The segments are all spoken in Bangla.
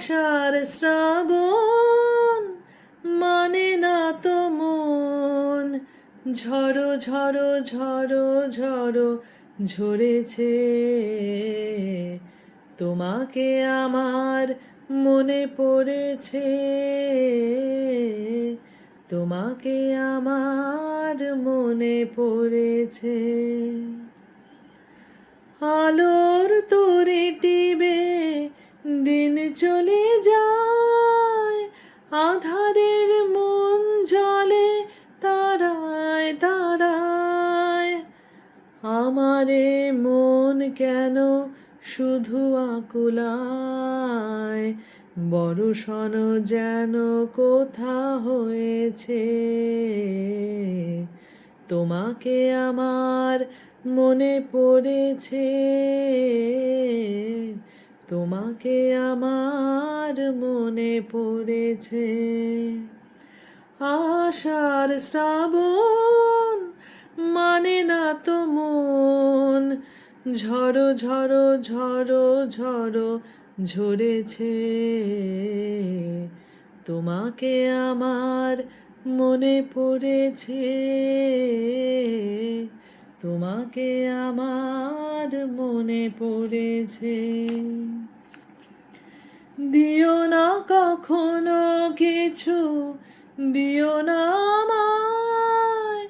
আষাঢ় শ্রাবণ মানে না তো মন, ঝড়ো ঝড়ো ঝড়ো ঝড়ো ঝরেছে। তোমাকে আমার মনে পড়েছে, তোমাকে আমার মনে পড়েছে। আলোর তোরে টিবে দিন চলে যায়, আধারের মন জলে তারায় তারায়। আমারে মন কেন শুধু আকুলায়, বর্ষণ যেন কোথা হয়েছে। তোমাকে আমার মনে পড়েছে, তোমাকে আমার মনে পড়েছে। আষাঢ় শ্রাবণ মানে না তো মন, ঝড়ো ঝড়ো ঝড়ো ঝড়ো ঝরেছে। তোমাকে আমার মনে পড়েছে, তোমাকে আমার মনে পড়েছে। দিও না কখনো কিছু, দিও না আমায়,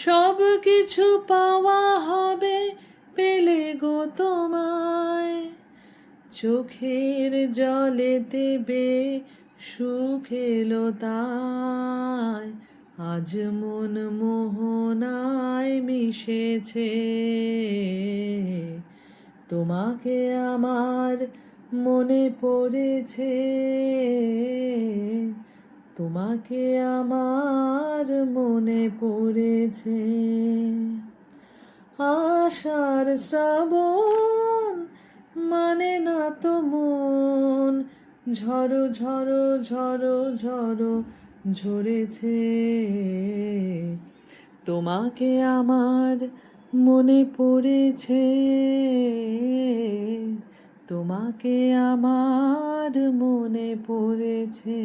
সব কিছু পাওয়া হবে পেলে গো তোমায়। চোখের জলে দেবে সুখ এলো তাই, আজ মন মোহনায় মিশেছে। তোমাকে আমার মনে পড়েছে, তোমাকে আমার মনে পড়েছে। আষাঢ় শ্রাবণ মানে না তো মন, ঝড়ো ঝড়ো ঝড়ো ঝড়ো ঝরেছে। তোমাকে আমার মনে পড়েছে, তোমাকে আমার মনে পড়েছে।